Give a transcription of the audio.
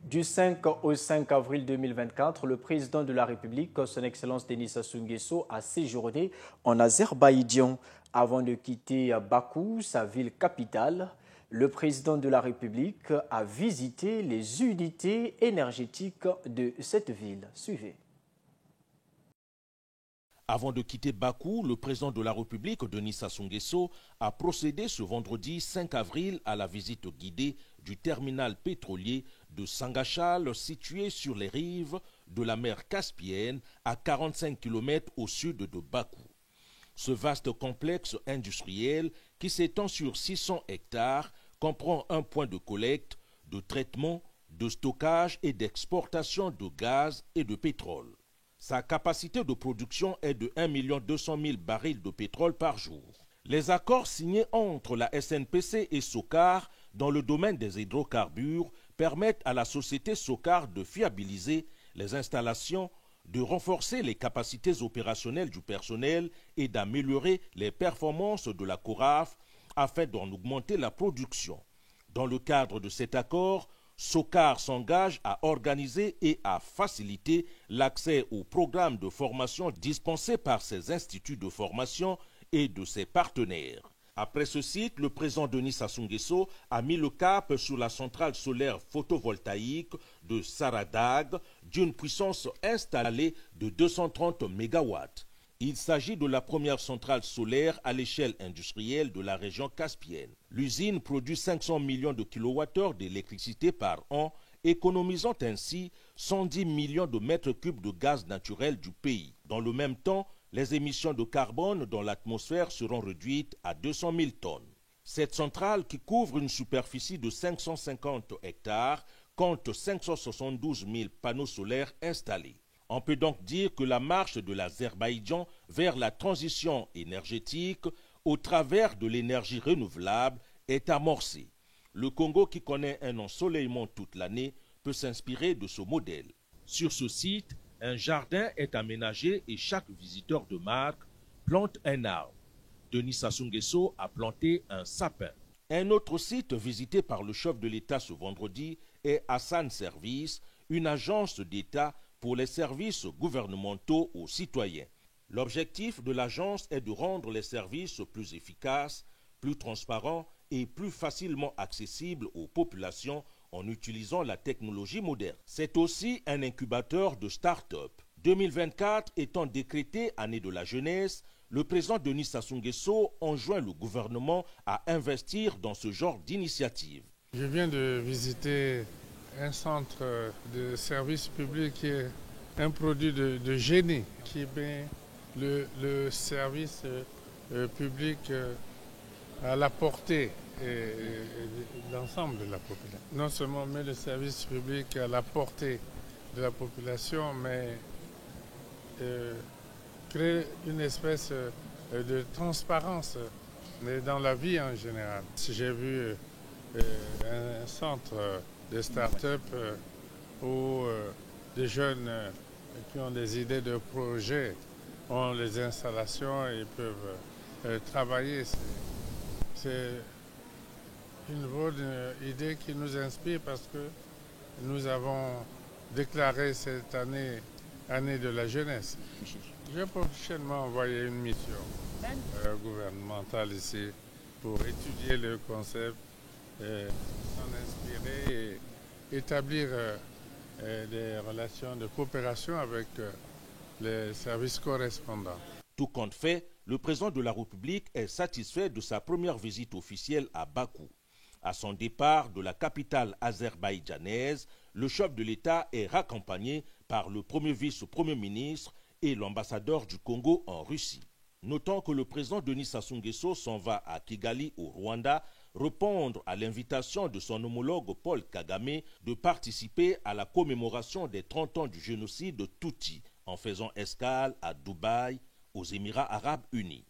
Du 5 au 5 avril 2024, le président de la République, son Excellence Denis Sassou Nguesso, a séjourné en Azerbaïdjan. Avant de quitter Bakou, sa ville capitale, le président de la République a visité les unités énergétiques de cette ville. Suivez. Avant de quitter Bakou, le président de la République, Denis Sassou Nguesso, a procédé ce vendredi 5 avril à la visite guidée du terminal pétrolier de Sangachal, situé sur les rives de la mer Caspienne, à 45 km au sud de Bakou. Ce vaste complexe industriel, qui s'étend sur 600 hectares, comprend un point de collecte, de traitement, de stockage et d'exportation de gaz et de pétrole. Sa capacité de production est de 1 200 000 barils de pétrole par jour. Les accords signés entre la SNPC et SOCAR dans le domaine des hydrocarbures permettent à la société SOCAR de fiabiliser les installations, de renforcer les capacités opérationnelles du personnel et d'améliorer les performances de la CORAF afin d'en augmenter la production. Dans le cadre de cet accord, SOCAR s'engage à organiser et à faciliter l'accès aux programmes de formation dispensés par ses instituts de formation et de ses partenaires. Après ce site, le président Denis Sassou Nguesso a mis le cap sur la centrale solaire photovoltaïque de Saradag d'une puissance installée de 230 MW. Il s'agit de la première centrale solaire à l'échelle industrielle de la région caspienne. L'usine produit 500 millions de kWh d'électricité par an, économisant ainsi 110 millions de mètres cubes de gaz naturel du pays. Dans le même temps, les émissions de carbone dans l'atmosphère seront réduites à 200 000 tonnes. Cette centrale, qui couvre une superficie de 550 hectares, compte 572 000 panneaux solaires installés. On peut donc dire que la marche de l'Azerbaïdjan vers la transition énergétique au travers de l'énergie renouvelable est amorcée. Le Congo, qui connaît un ensoleillement toute l'année, peut s'inspirer de ce modèle. Sur ce site, un jardin est aménagé et chaque visiteur de marque plante un arbre. Denis Sassou Nguesso a planté un sapin. Un autre site visité par le chef de l'État ce vendredi est Hassan Service, une agence d'État pour les services gouvernementaux aux citoyens. L'objectif de l'agence est de rendre les services plus efficaces, plus transparents et plus facilement accessibles aux populations en utilisant la technologie moderne. C'est aussi un incubateur de start-up. 2024 étant décrété année de la jeunesse, le président Denis Sassou Nguesso enjoint le gouvernement à investir dans ce genre d'initiative. Je viens de visiter un centre de service public qui est un produit de génie qui met le service public à la portée de l'ensemble de la population. Non seulement met le service public à la portée de la population, mais crée une espèce de transparence dans la vie en général. J'ai vu un centre de start-up où des jeunes qui ont des idées de projets ont les installations et peuvent travailler. C'est une bonne idée qui nous inspire parce que nous avons déclaré cette année de la jeunesse. Je vais prochainement envoyer une mission gouvernementale ici pour étudier le concept, s'en inspirer et établir des relations de coopération avec les services correspondants. Tout compte fait, le président de la République est satisfait de sa première visite officielle à Bakou. À son départ de la capitale azerbaïdjanaise, le chef de l'État est raccompagné par le premier vice-premier ministre et l'ambassadeur du Congo en Russie. Notons que le président Denis Sassou Nguesso s'en va à Kigali, au Rwanda, répondre à l'invitation de son homologue Paul Kagame de participer à la commémoration des 30 ans du génocide de Tutsi, en faisant escale à Dubaï, aux Émirats arabes unis.